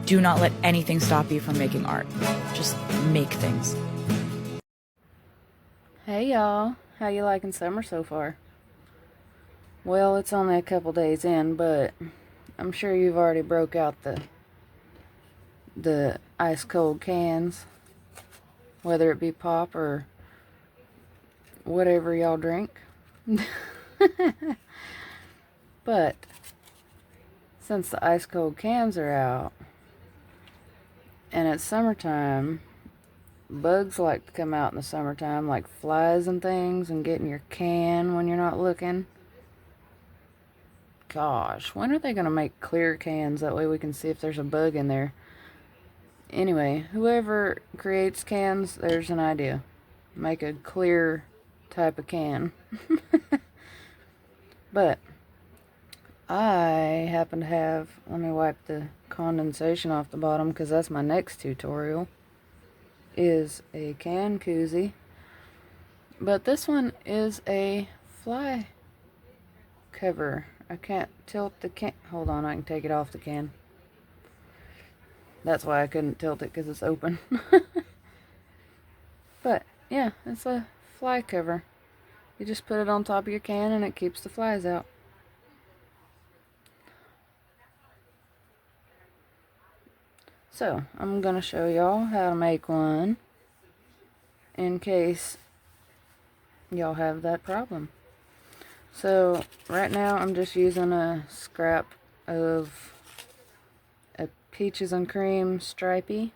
do not let anything stop you from making art. Just make things. Hey y'all, how you liking summer so far? Well, it's only a couple days in, but I'm sure you've already broke out the ice cold cans, whether it be pop or whatever y'all drink. But since the ice cold cans are out and it's summertime, bugs like to come out in the summertime, like flies and things, and get in your can when you're not looking. Gosh, when are they going to make clear cans? That way we can see if there's a bug in there. Anyway, whoever creates cans, there's an idea. Make a clear type of can. But I happen to have, let me wipe the condensation off the bottom because that's my next tutorial, is a can koozie. But this one is a fly cover. I can't tilt the can. Hold on, I can take it off the can. That's why I couldn't tilt it, because it's open. But yeah, it's a fly cover. You just put it on top of your can and it keeps the flies out. So I'm going to show y'all how to make one in case y'all have that problem. So right now I'm just using a scrap of a peaches and cream stripey.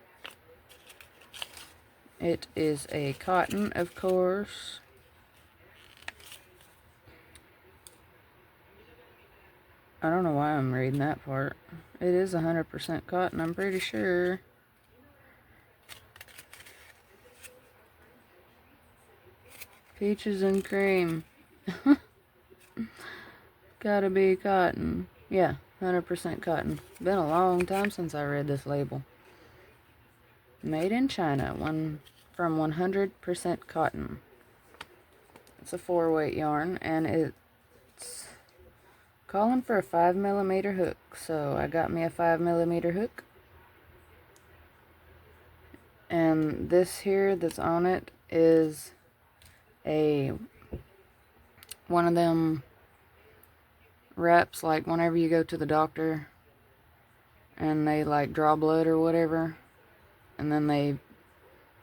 It is a cotton, of course. I don't know why I'm reading that part. It is 100% cotton, I'm pretty sure. Peaches and cream. Gotta be cotton. Yeah, 100% cotton. Been a long time since I read this label. Made in China, from 100% cotton. It's a 4-weight yarn, and it's calling for a 5mm hook. So I got me a 5mm hook. And this here that's on it is one of them wraps, like whenever you go to the doctor and they like draw blood or whatever, and then they,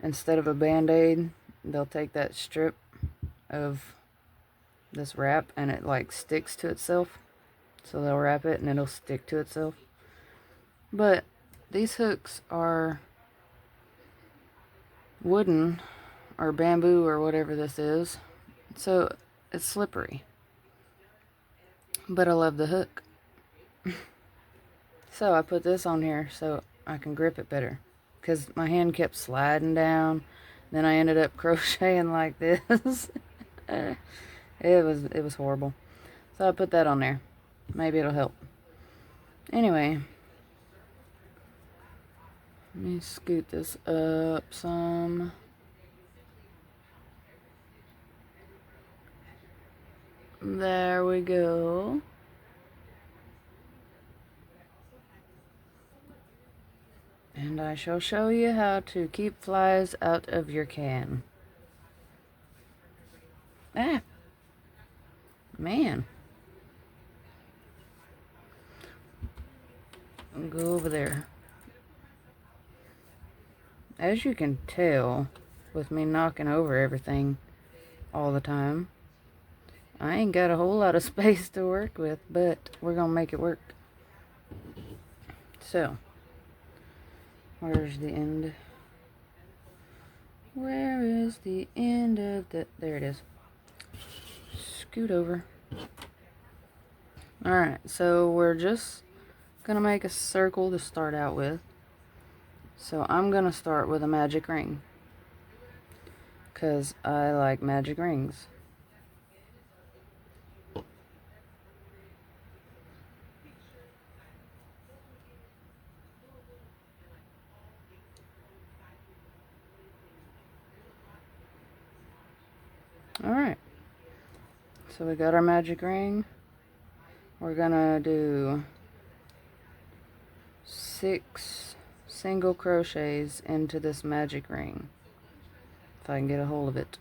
instead of a band-aid, they'll take that strip of this wrap and it like sticks to itself. So they'll wrap it and it'll stick to itself. But these hooks are wooden or bamboo or whatever this is, so it's slippery. But I love the hook. So I put this on here so I can grip it better, because my hand kept sliding down. Then I ended up crocheting like this. It was horrible. So I put that on there. Maybe it'll help. Anyway, let me scoot this up some. There we go. And I shall show you how to keep flies out of your can. Ah! Man. Go over there. As you can tell, with me knocking over everything all the time, I ain't got a whole lot of space to work with, but we're gonna make it work. So, where's the end? Where is the end of the... There it is. Scoot over. Alright, so we're just gonna make a circle to start out with. So I'm gonna start with a magic ring, because I like magic rings. Alright, so we got our magic ring. We're gonna do 6 single crochets into this magic ring. If I can get a hold of it.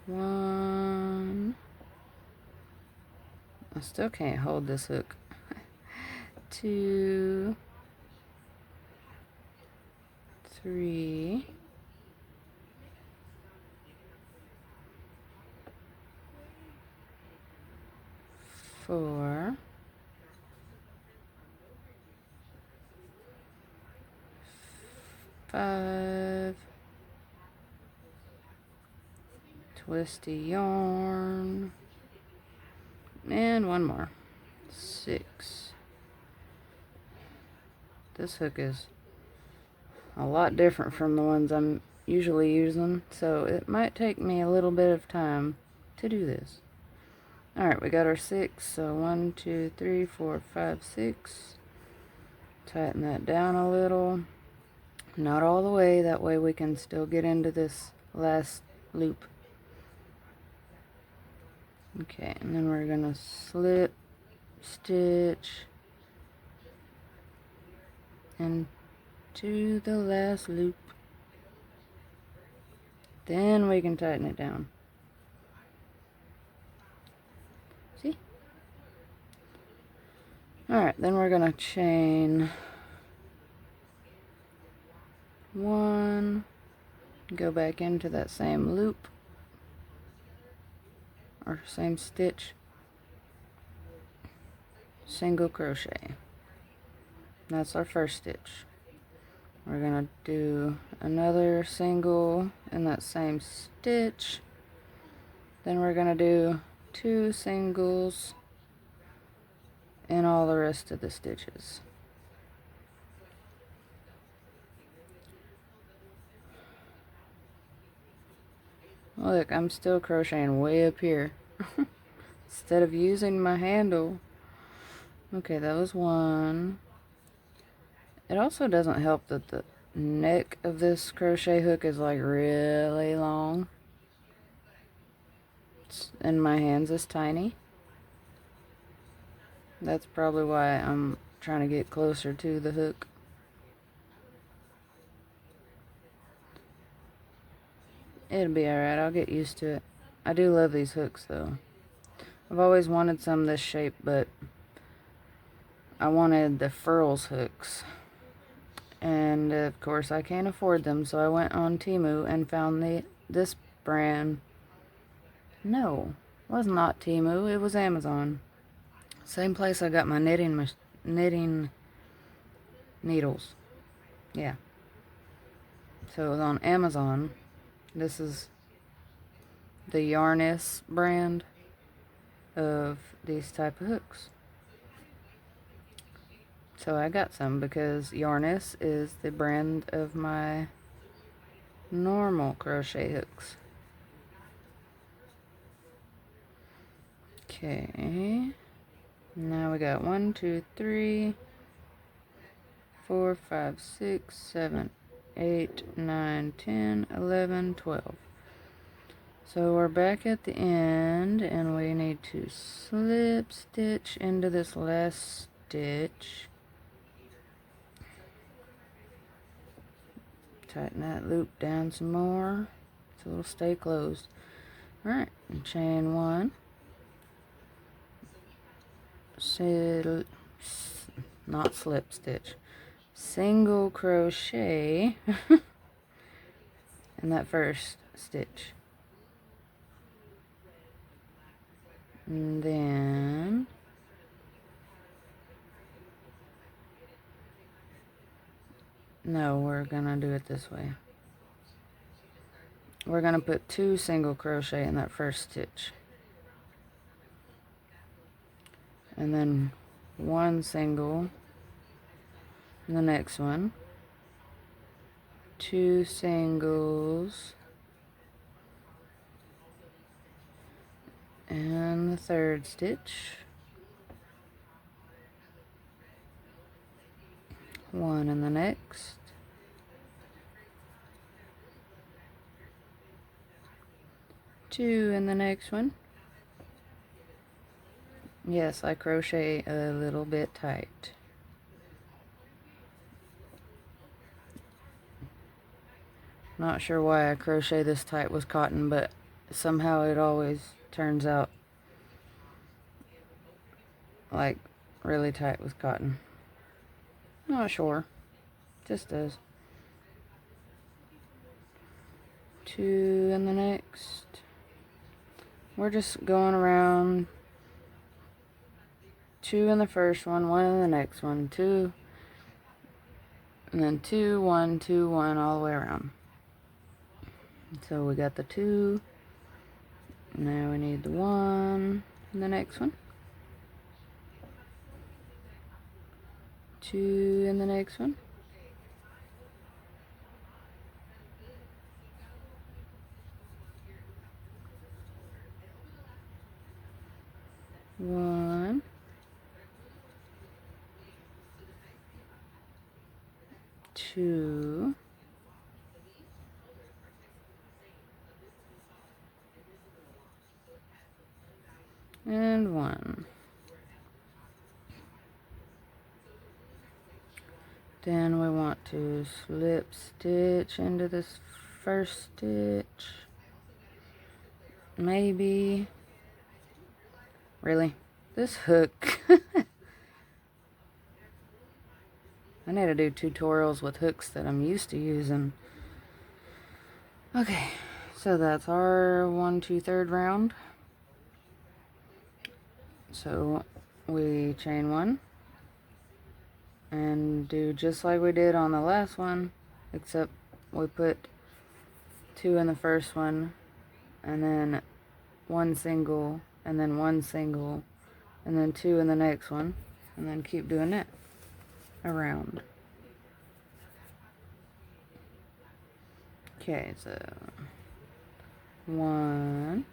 1. I still can't hold this hook. 2, 3, 4, 5, twisty yarn, and one more, 6. This hook is a lot different from the ones I'm usually using, so it might take me a little bit of time to do this. Alright, we got our 6, so 1, 2, 3, 4, 5, 6. Tighten that down a little. Not all the way, that way we can still get into this last loop. Okay, and then we're gonna slip stitch into the last loop. Then we can tighten it down. See? Alright, then we're gonna chain 1, go back into that same loop, or same stitch, single crochet. That's our first stitch. We're gonna do another single in that same stitch. Then we're gonna do 2 singles in all the rest of the stitches. Look, I'm still crocheting way up here instead of using my handle. Okay, that was 1. It also doesn't help that the neck of this crochet hook is like really long, and my hands is tiny. That's probably why I'm trying to get closer to the hook. It'll be alright, I'll get used to it. I do love these hooks though. I've always wanted some this shape, but I wanted the furls hooks. And of course I can't afford them, so I went on Temu and found this brand. No, it was not Temu, it was Amazon. Same place I got my knitting needles. Yeah. So it was on Amazon. This is the Yarness brand of these type of hooks. So I got some because Yarness is the brand of my normal crochet hooks. Okay. Now we got 1, 2, 3, 4, 5, 6, 7, 8, 9, 10, 11, 12. So we're back at the end and we need to slip stitch into this last stitch. Tighten that loop down some more so it'll stay closed. Alright, and chain 1. Not slip stitch. Single crochet in that first stitch. And then no, we're gonna do it this way. We're gonna put 2 single crochet in that first stitch. And then 1 single in the next one. 2 singles in the third stitch. 1 in the next. 2 in the next one. Yes, I crochet a little bit tight. Not sure why I crochet this tight with cotton, but somehow it always turns out like really tight with cotton. Not sure. Just does. 2 in the next. We're just going around. 2 in the first one, 1 in the next one, 2, and then 2, 1, 2, 1 all the way around. So we got the 2. Now we need the 1 in the next one. 2 in the next one. 1. 2. And 1. Then we want to slip stitch into this first stitch. Maybe. Really? This hook. I need to do tutorials with hooks that I'm used to using. Okay, so that's our 1, 2, 3rd round. So we chain 1 and do just like we did on the last one, except we put 2 in the first one and then 1 single and then 1 single and then 2 in the next one, and then keep doing that around. Okay, so 1,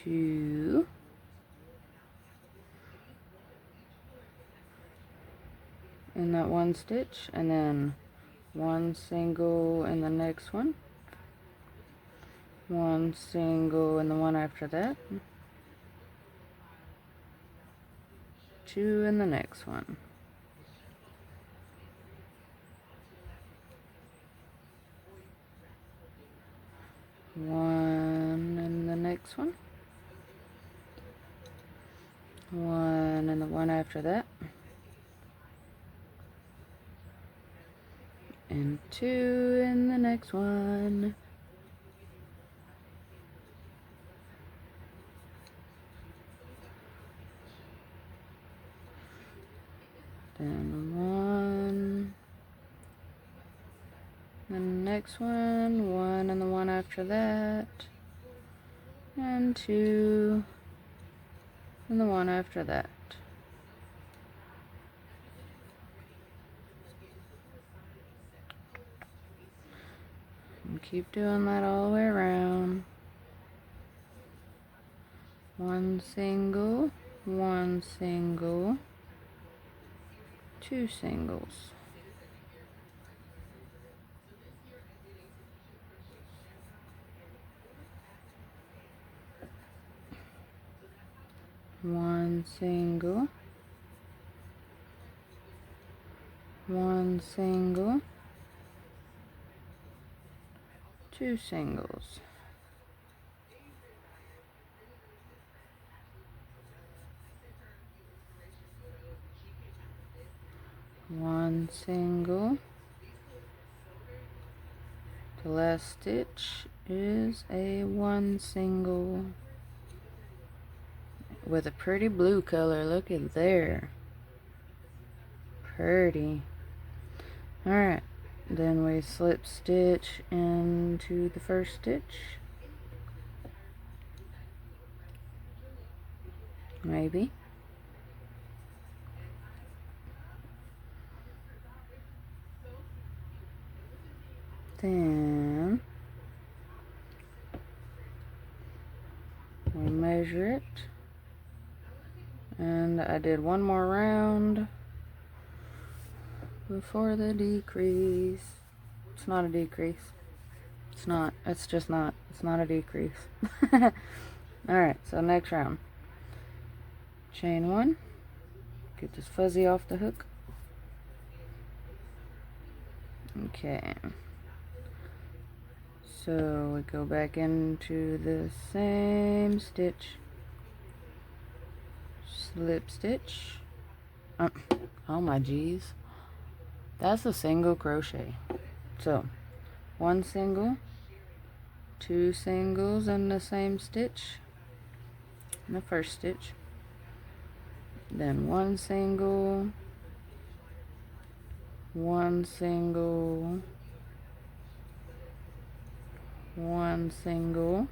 2, in that 1 stitch, and then 1 single in the next one, 1 single in the one after that, 2 in the next one. One in the next one, 1 in the one after that, and 2 in the next one. Then 1 in the next one, 1 in the one after that, and 2 in the one after that. And keep doing that all the way around. 1 single, 1 single, 2 singles. One single, 1 single, 2 singles. One single. The last stitch is a 1 single with a pretty blue color. Look at there. Pretty. Alright, then we slip stitch into the first stitch. Maybe. Then we measure it, and I did 1 more round before the decrease. It's not a decrease. It's not. It's just not. It's not a decrease. Alright, so next round. Chain 1. Get this fuzzy off the hook. Okay. So we go back into the same stitch, slip stitch. Oh my geez, that's a single crochet. So 1 single, 2 singles in the same stitch, in the first stitch, then 1 single, 1 single, 1 single,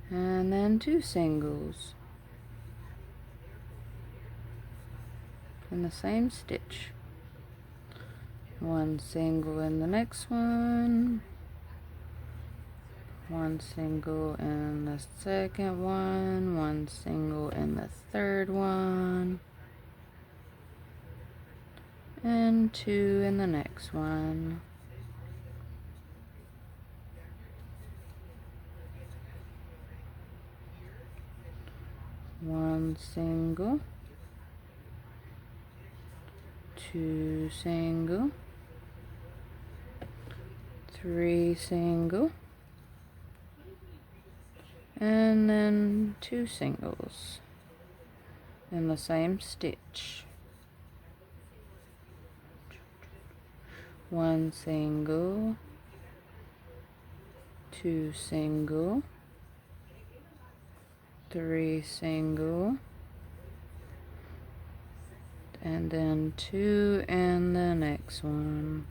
and then 2 singles in the same stitch. 1 single in the next one, 1 single in the second one, 1 single in the third one, and 2 in the next one. One single, 2 single, 3 single, and then 2 singles in the same stitch. 1 single, 2 single, 3 single, and then 2 in the next one.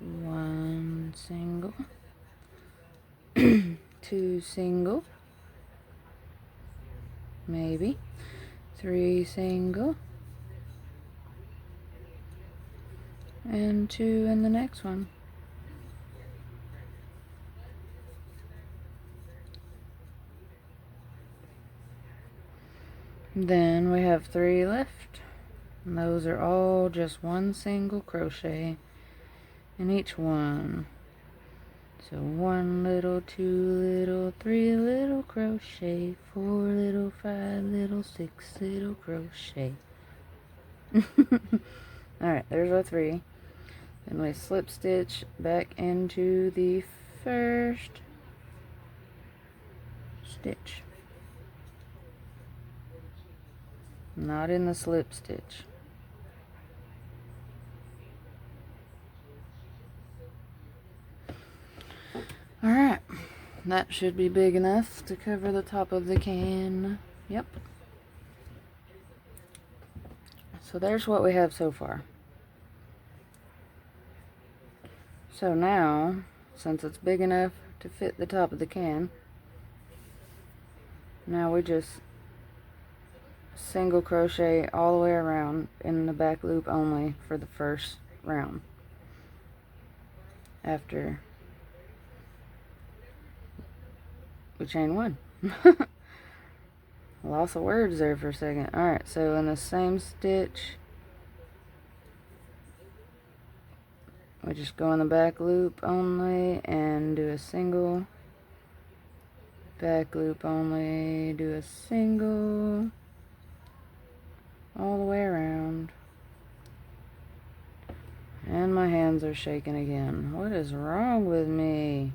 One single, 2 single, maybe 3 single, and 2 in the next one. Then we have 3 left, and those are all just 1 single crochet in each one. So 1 little, 2 little, 3 little crochet, 4 little, 5 little, 6 little crochet. Alright, there's our 3. Then we slip stitch back into the first stitch. Not in the slip stitch. Alright, that should be big enough to cover the top of the can. Yep. So there's what we have so far. So now, since it's big enough to fit the top of the can, now we just single crochet all the way around in the back loop only for the first round. After we chain 1. Lots of words there for a second. Alright, so in the same stitch, we just go in the back loop only and do a single, back loop only, do a single, all the way around. And my hands are shaking again. What is wrong with me?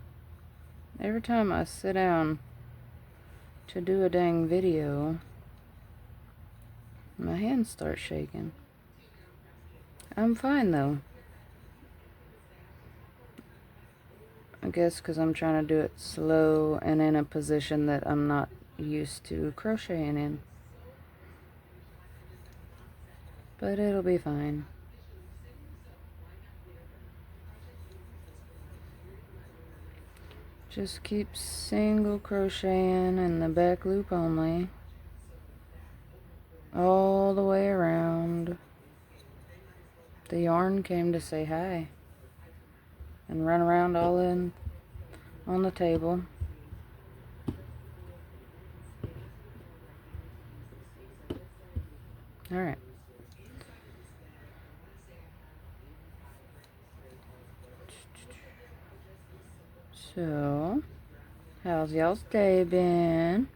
Every time I sit down to do a dang video, my hands start shaking. I'm fine though. I guess because I'm trying to do it slow and in a position that I'm not used to crocheting in. But it'll be fine. Just keep single crocheting in the back loop only, all the way around. The yarn came to say hi and run around all in on the table. Alright. So, how's y'all's day been?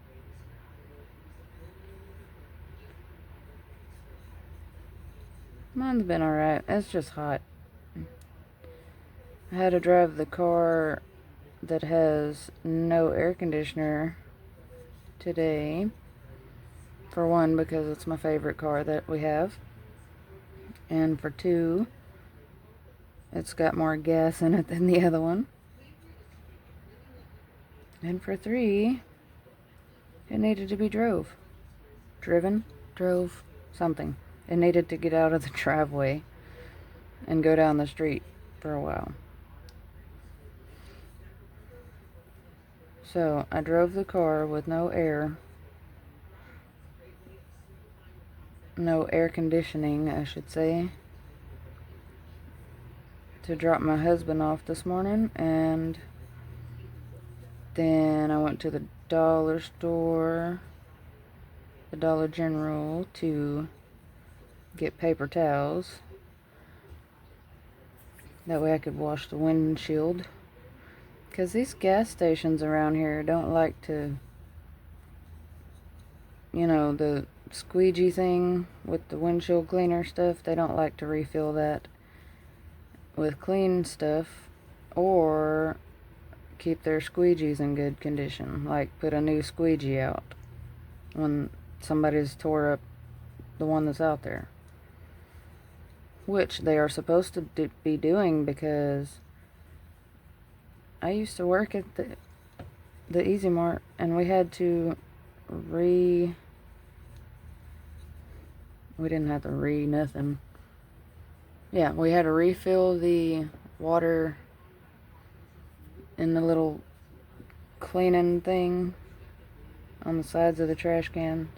Mine's been alright. It's just hot. I had to drive the car that has no air conditioner today. For one, because it's my favorite car that we have. And for two, it's got more gas in it than the other one. And for three, it needed to be drove, something. It needed to get out of the driveway and go down the street for a while. So I drove the car with no air conditioning, I should say, to drop my husband off this morning, and then I went to the dollar store, the Dollar General, to get paper towels. That way I could wash the windshield. Because these gas stations around here don't like to, the squeegee thing with the windshield cleaner stuff, they don't like to refill that with clean stuff, or keep their squeegees in good condition, like put a new squeegee out when somebody's tore up the one that's out there, which they are supposed to be doing, because I used to work at the Easy Mart, and we had to we didn't have to nothing. Yeah, we had to refill the water in the little cleaning thing on the sides of the trash cans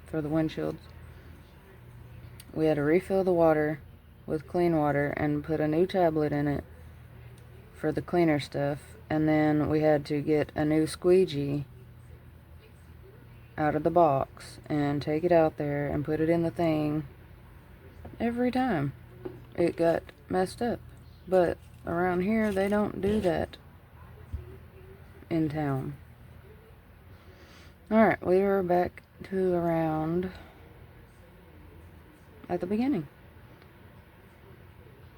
for the windshields. We had to refill the water with clean water and put a new tablet in it for the cleaner stuff, and then we had to get a new squeegee out of the box and take it out there and put it in the thing every time it got messed up. But around here they don't do that in town. Alright, we were back to around at the beginning.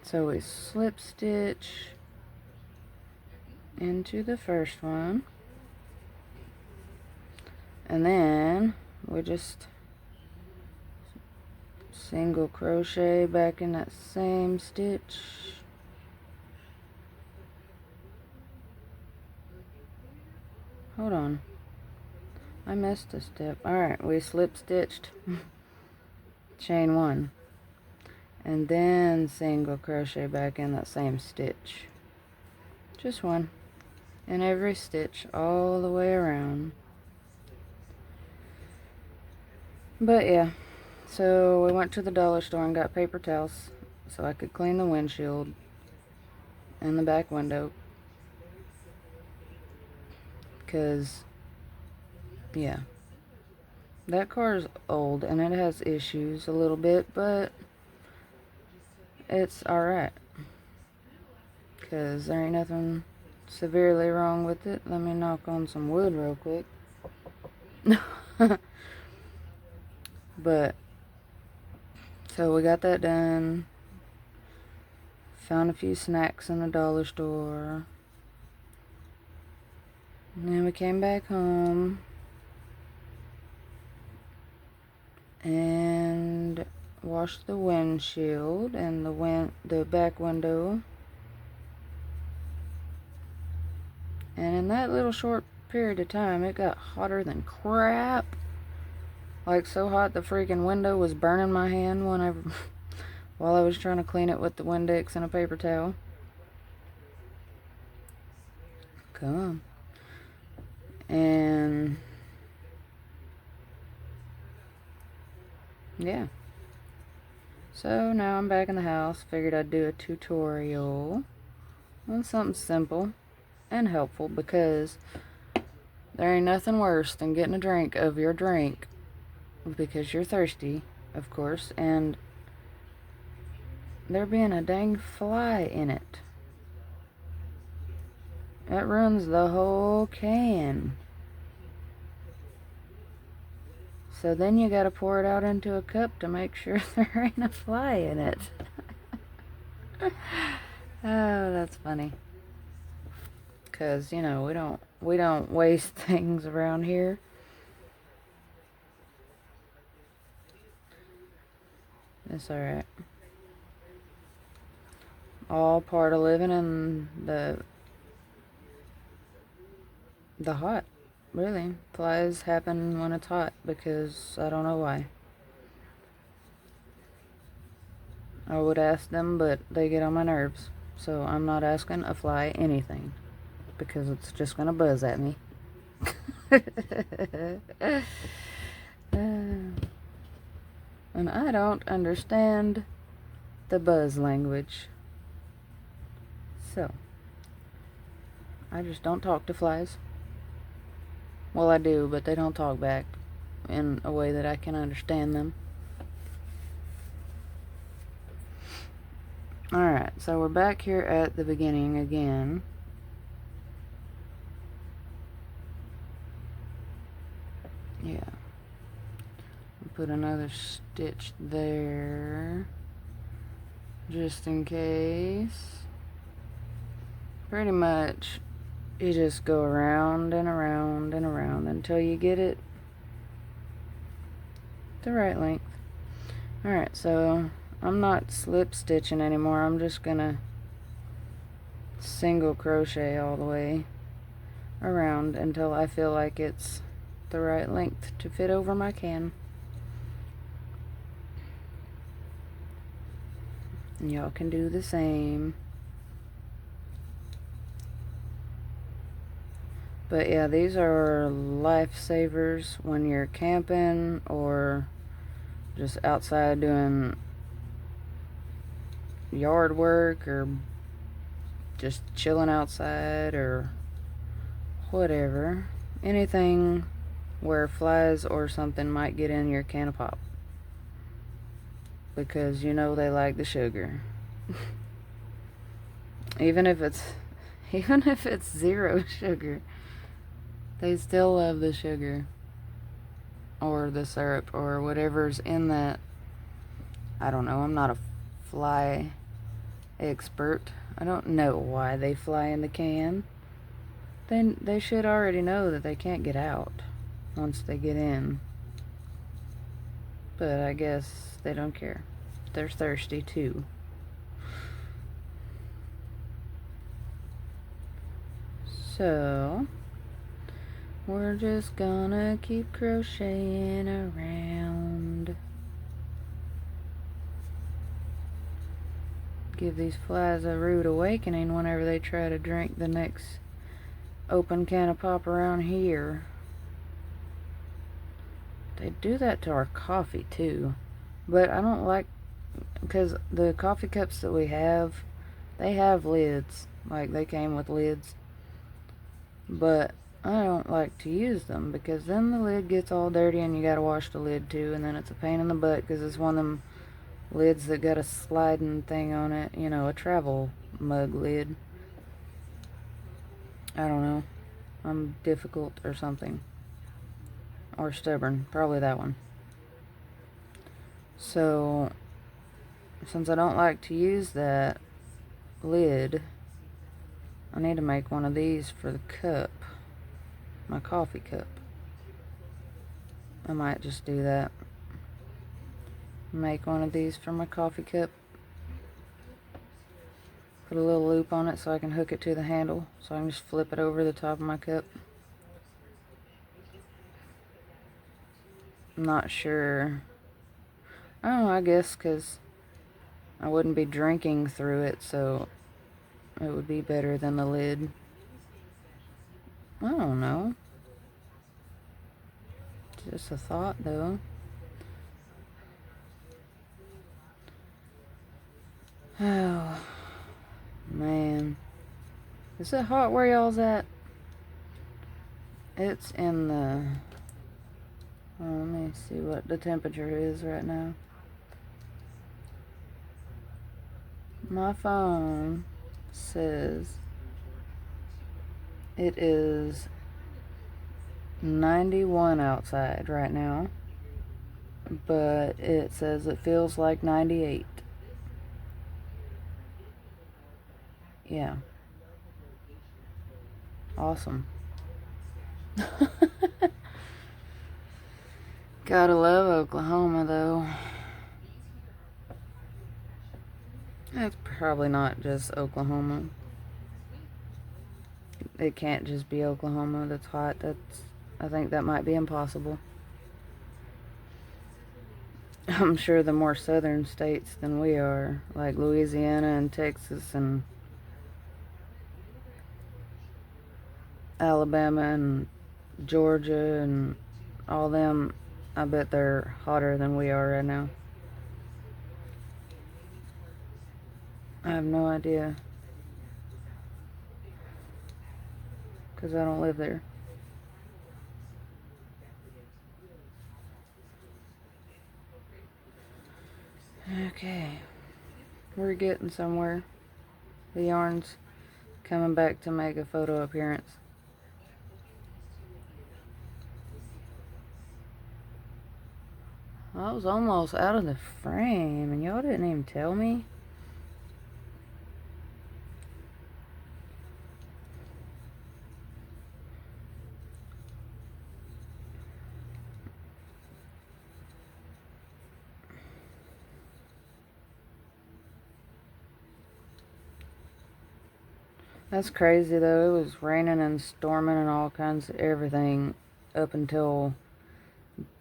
So we slip stitch into the first one, and then we just single crochet back in that same stitch, hold on, I missed a step. Alright, we slip stitched chain one, and then single crochet back in that same stitch, just one in every stitch all the way around. But yeah, so we went to the dollar store and got paper towels so I could clean the windshield and the back window, because yeah, that car's old and it has issues a little bit, but it's alright, because there ain't nothing severely wrong with it. Let me knock on some wood real quick. But so we got that done, found a few snacks in the dollar store, and then we came back home and washed the windshield and the back window. And in that little short period of time, it got hotter than crap. Like, so hot the freaking window was burning my hand while I was trying to clean it with the Windex and a paper towel. Come on. And yeah. So now I'm back in the house. Figured I'd do a tutorial on something simple and helpful, because there ain't nothing worse than getting a drink of your drink because you're thirsty, of course, and there being a dang fly in it. It ruins the whole can. So then you gotta pour it out into a cup to make sure there ain't a fly in it. Oh, that's funny. 'Cause, you know, we don't waste things around here. It's alright. All part of living in the hot. Really. Flies happen when it's hot because I don't know why. I would ask them, but they get on my nerves. So I'm not asking a fly anything because it's just gonna buzz at me. And I don't understand the buzz language. So I just don't talk to flies. Well, I do, but they don't talk back in a way that I can understand them. Alright, so we're back here at the beginning again. Yeah. Put another stitch there, just in case. Pretty much, you just go around and around and around until you get it the right length. Alright, so I'm not slip stitching anymore. I'm just gonna single crochet all the way around until I feel like it's the right length to fit over my can. And y'all can do the same. But yeah, these are lifesavers when you're camping or just outside doing yard work or just chilling outside or whatever. Anything where flies or something might get in your can of pop. Because you know they like the sugar. even if it's 0 sugar, they still love the sugar or the syrup or whatever's in that. I don't know, I'm not a fly expert. I don't know why they fly in the can. Then they should already know that they can't get out once they get in. But I guess they don't care. They're thirsty too. So we're just gonna keep crocheting around. Give these flies a rude awakening whenever they try to drink the next open can of pop around here. They do that to our coffee too. But I don't like, because the coffee cups that we have, they have lids. Like, they came with lids. But I don't like to use them because then the lid gets all dirty and you gotta wash the lid too, and then it's a pain in the butt because it's one of them lids that got a sliding thing on it, you know, a travel mug lid. I don't know. I'm difficult or something. Or stubborn. Probably that one. So, since I don't like to use that lid, I need to make one of these for the cup. My coffee cup. I might just do that. Make one of these for my coffee cup. Put a little loop on it so I can hook it to the handle, so I can just flip it over the top of my cup. I'm not sure. I don't know, I guess because I wouldn't be drinking through it, so it would be better than the lid. I don't know. Just a thought, though. Oh, man. Is it hot where y'all's at? It's in the... Oh, let me see what the temperature is right now. My phone says it is 91 outside right now. but it says it feels like 98. Yeah. Awesome. Gotta love Oklahoma, though. It's probably not just Oklahoma. It can't just be Oklahoma that's hot. I think that might be impossible. I'm sure the more southern states than we are, like Louisiana and Texas and Alabama and Georgia and all them, I bet they're hotter than we are right now. I have no idea, because I don't live there. Okay, we're getting somewhere. The yarn's coming back to make a photo appearance. I was almost out of the frame, and y'all didn't even tell me. That's crazy, though. It was raining and storming and all kinds of everything up until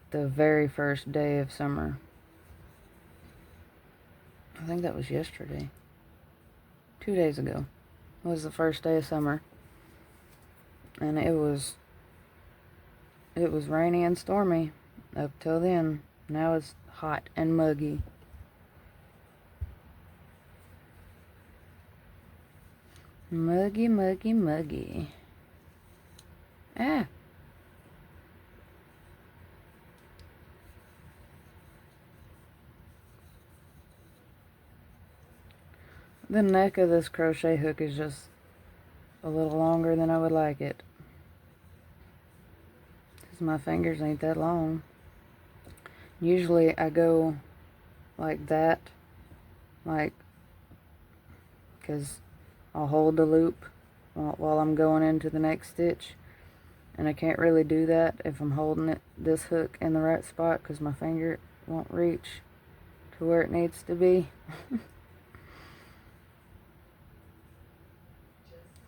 the very first day of summer. I think that was yesterday. 2 days ago was the first day of summer. And it was rainy and stormy up till then. Now it's hot and muggy. Muggy, muggy, muggy. Ah. The neck of this crochet hook is just a little longer than I would like it, because my fingers ain't that long. Usually I go like that, like, because I'll hold the loop while I'm going into the next stitch, and I can't really do that if I'm holding this hook in the right spot, because my finger won't reach to where it needs to be.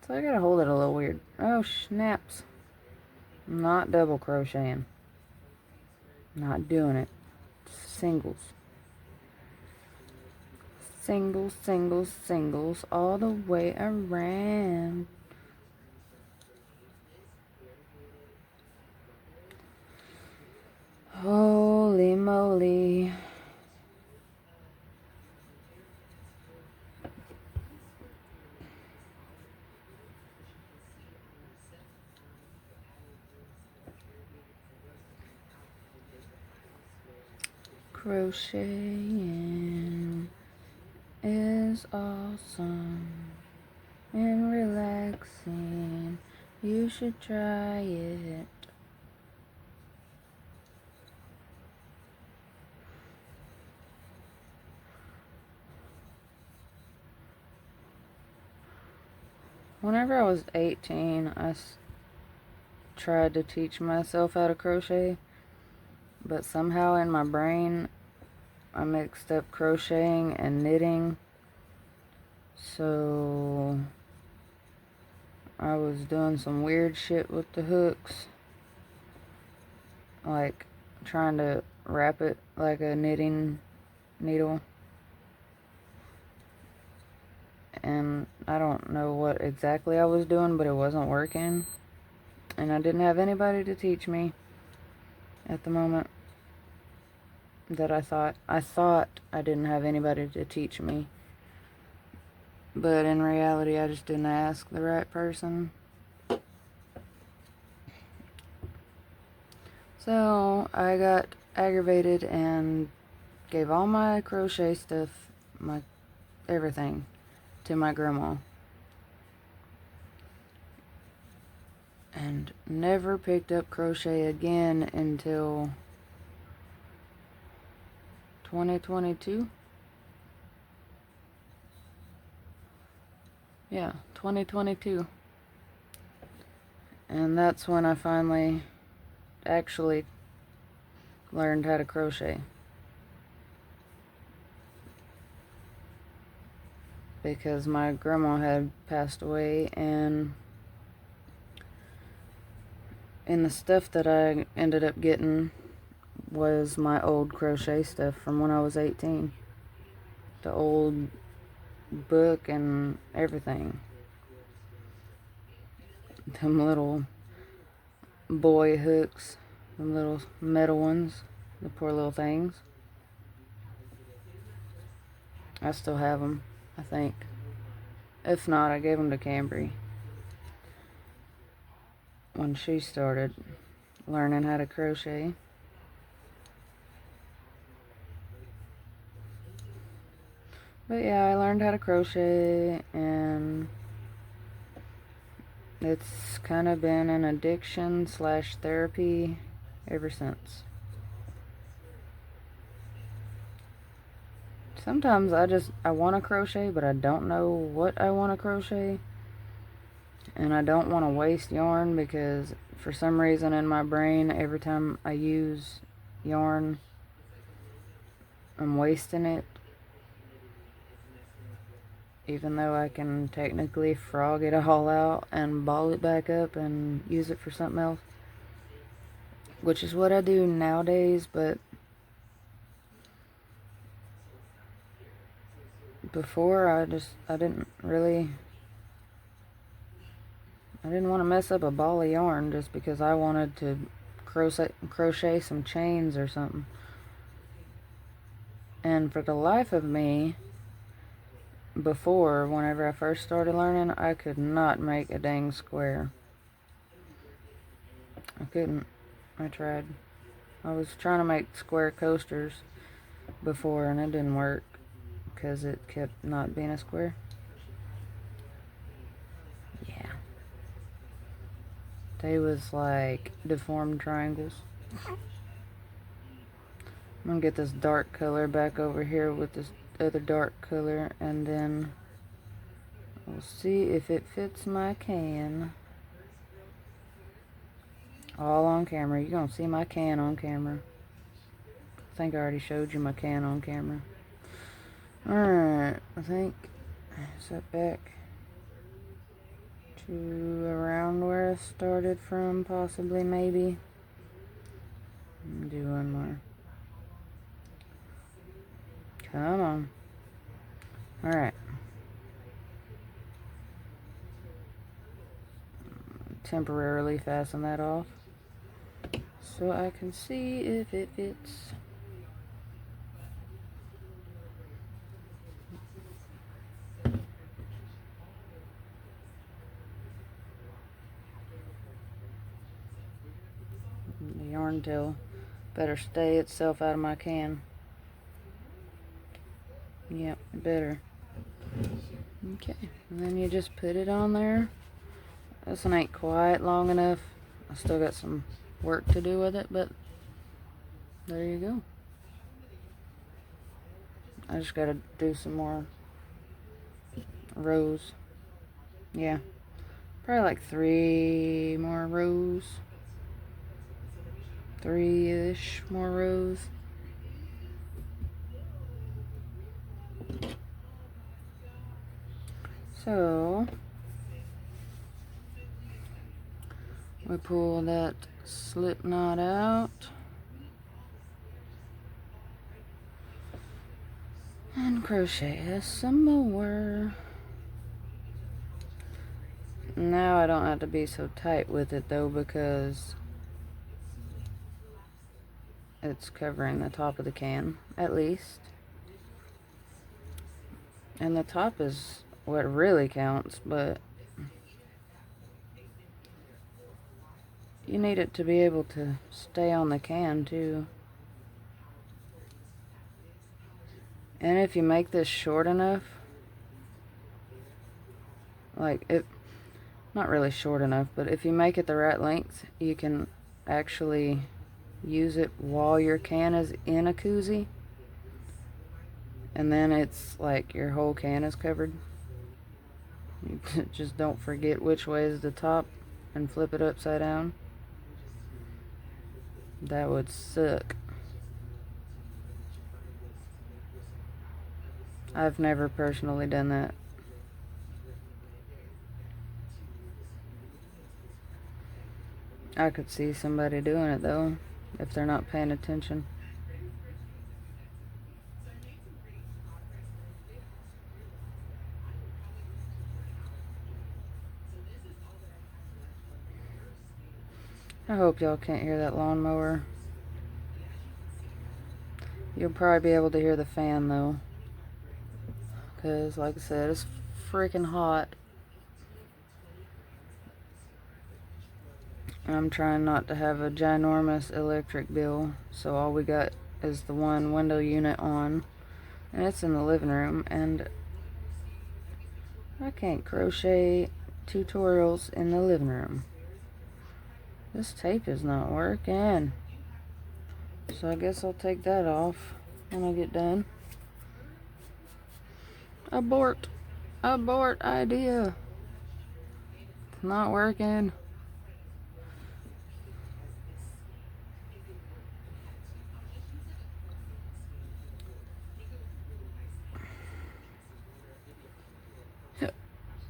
So I gotta hold it a little weird. Oh, snaps. I'm not double crocheting. Not doing it. Singles. Singles, singles, singles all the way around. Holy moly. Crocheting is awesome and relaxing. You should try it. Whenever I was 18, I tried to teach myself how to crochet, but somehow in my brain I mixed up crocheting and knitting, so I was doing some weird shit with the hooks, like trying to wrap it like a knitting needle, and I don't know what exactly I was doing, but it wasn't working, and I didn't have anybody to teach me at the moment. That I thought I didn't have anybody to teach me, but in reality I just didn't ask the right person. So I got aggravated and gave all my crochet stuff, my everything, to my grandma, and never picked up crochet again until 2022. Yeah, 2022. And that's when I finally actually learned how to crochet. Because my grandma had passed away, and the stuff that I ended up getting was my old crochet stuff from when I was 18. The old book and everything. Them little boy hooks, them little metal ones, the poor little things. I still have them, I think. If not, I gave them to Cambry when she started learning how to crochet. But yeah, I learned how to crochet, and it's kind of been an addiction / therapy ever since. Sometimes I want to crochet, but I don't know what I want to crochet. And I don't want to waste yarn, because for some reason in my brain, every time I use yarn, I'm wasting it. Even though I can technically frog it all out and ball it back up and use it for something else. Which is what I do nowadays, but before I didn't want to mess up a ball of yarn just because I wanted to crochet some chains or something. And for the life of me, before, whenever I first started learning, I could not make a dang square. I couldn't. I tried. I was trying to make square coasters before, and it didn't work because it kept not being a square. Yeah. They was like deformed triangles. I'm gonna get this dark color back over here with this other dark color, and then we'll see if it fits my can. All on camera. You're gonna see my can on camera. I think I already showed you my can on camera. Alright, I think set back to around where I started from, possibly, maybe. Do one more. Come on. Alright. Temporarily fasten that off so I can see if it fits. The yarn tail better stay itself out of my can. Yep, better. Okay, and then you just put it on there. This one ain't quite long enough. I still got some work to do with it, but there you go. I just gotta do some more rows. Yeah, probably like 3 more rows. 3-ish more rows. So we pull that slip knot out and crochet some more. Now I don't have to be so tight with it though, because it's covering the top of the can, at least. And the top is what really counts, but you need it to be able to stay on the can too. And if you make this short enough, like it, not really short enough, but if you make it the right length, you can actually use it while your can is in a koozie. and then it's like your whole can is covered. You just don't forget which way is the top and flip it upside down. That would suck. I've never personally done that. I could see somebody doing it though, if they're not paying attention. I hope y'all can't hear that lawnmower. You'll probably be able to hear the fan though, because like I said, it's freaking hot. I'm trying not to have a ginormous electric bill, so all we got is the one window unit on, and it's in the living room, and I can't crochet tutorials in the living room. This tape is not working, so I guess I'll take that off when I get done. Abort idea. It's not working.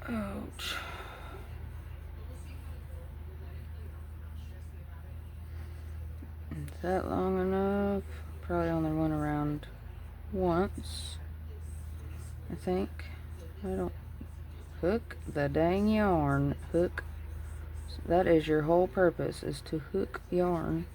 Ouch. Is that long enough? Probably only went around once, I think. I don't... Hook the dang yarn. Hook. That is your whole purpose, is to hook yarn.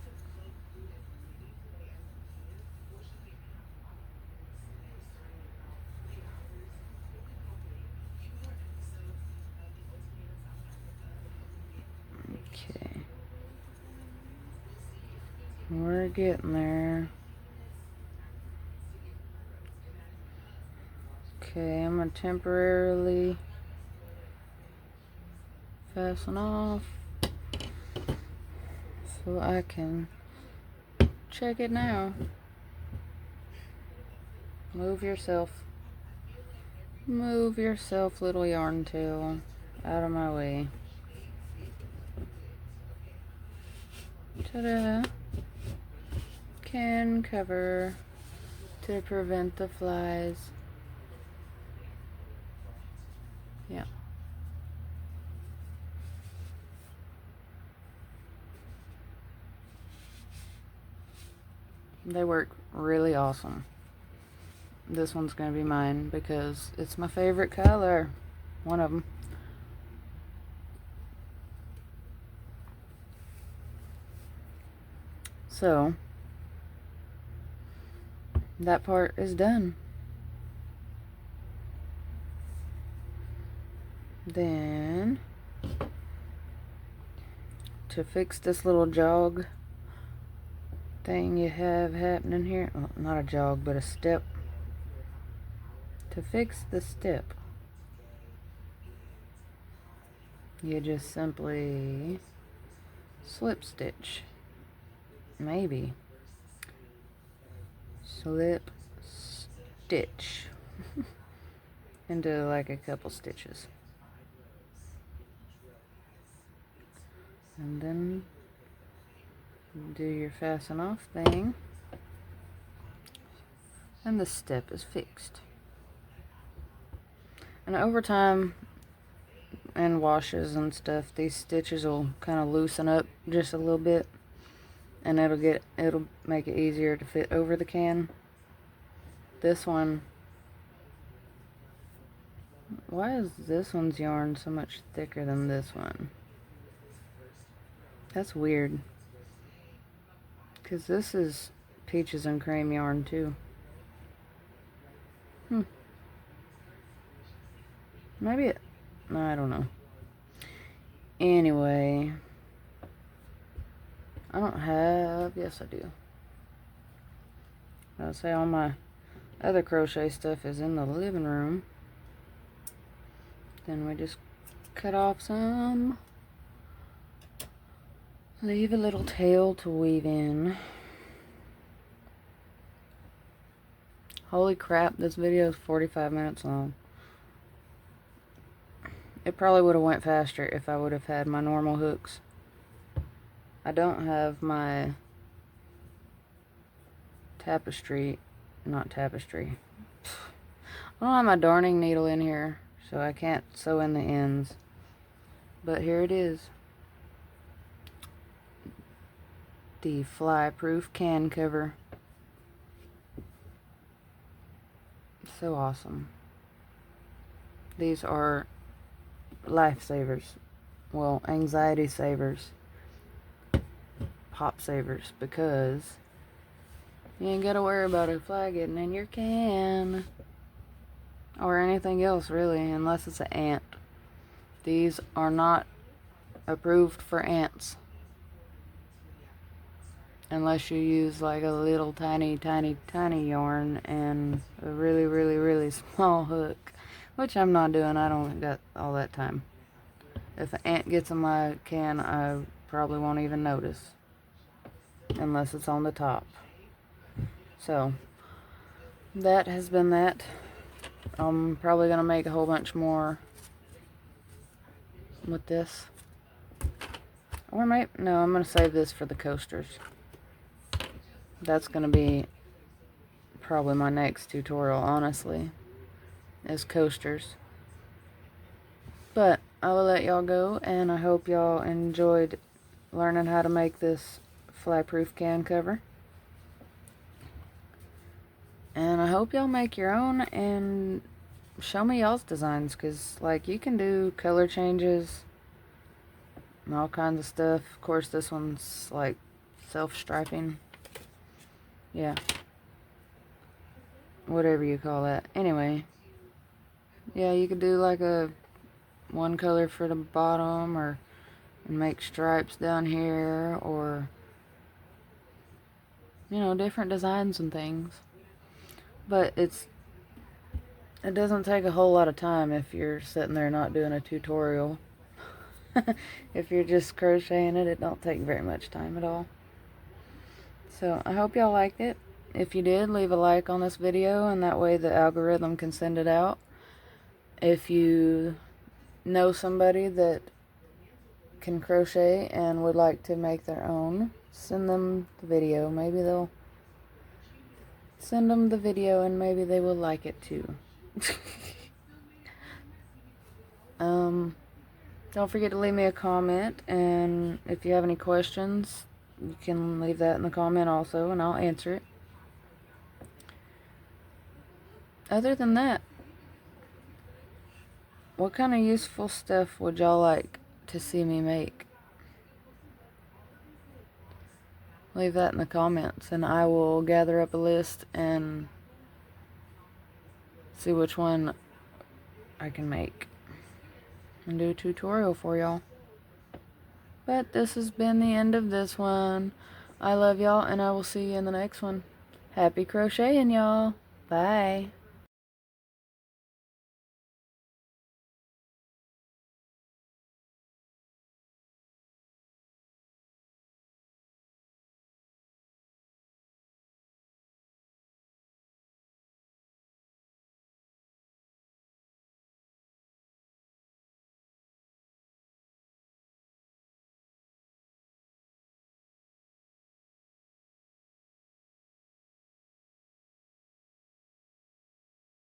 Okay. We're getting there. Okay, I'm gonna temporarily fasten off so I can check it now. Move yourself. Move yourself, little yarn tail, out of my way. Ta-da! Can cover to prevent the flies. Yeah. They work really awesome. This one's gonna be mine because it's my favorite color. One of them. So, that part is done. Then, to fix this little jog thing you have happening here, well, not a jog, but a step. To fix the step, you just simply slip stitch. Maybe. Slip stitch into like a couple stitches. And then do your fasten off thing. And the step is fixed. And over time and washes and stuff, these stitches will kind of loosen up just a little bit, and it'll make it easier to fit over the can. This one, why is this one's yarn so much thicker than this one? That's weird, because this is peaches and cream yarn too. Maybe it, no, I don't know. Anyway, I don't have, yes I do. I'll say all my other crochet stuff is in the living room. Then we just cut off some. Leave a little tail to weave in. Holy crap, this video is 45 minutes long. It probably would have went faster if I would have had my normal hooks. I don't have my not tapestry. I don't have my darning needle in here, so I can't sew in the ends. But here it is. The fly-proof can cover. So awesome. These are lifesavers. Well, anxiety savers. Pop savers, because you ain't gotta worry about a fly getting in your can. Or anything else, really, unless it's an ant. These are not approved for ants. Unless you use like a little tiny yarn and a really small hook. Which I'm not doing, I don't got all that time. If an ant gets in my can, I probably won't even notice. Unless it's on the top. So, that has been that. I'm probably going to make a whole bunch more with this. Or no, I'm going to save this for the coasters. That's going to be probably my next tutorial, honestly, is coasters. But I will let y'all go, and I hope y'all enjoyed learning how to make this fly-proof can cover. And I hope y'all make your own and show me y'all's designs, because like you can do color changes and all kinds of stuff. Of course, this one's like self-striping. Yeah. Whatever you call that. Anyway. Yeah, you could do like a one color for the bottom, or make stripes down here, or you know, different designs and things. But it doesn't take a whole lot of time if you're sitting there not doing a tutorial. If you're just crocheting it, it don't take very much time at all. So I hope y'all liked it. If you did, leave a like on this video, and that way the algorithm can send it out. If you know somebody that can crochet and would like to make their own, send them the video. Maybe they'll send them the video and maybe they will like it too. Don't forget to leave me a comment, and if you have any questions, you can leave that in the comment also, and I'll answer it. Other than that, what kind of useful stuff would y'all like to see me make? Leave that in the comments, and I will gather up a list and see which one I can make and do a tutorial for y'all. But this has been the end of this one. I love y'all, and I will see you in the next one. Happy crocheting, y'all. Bye.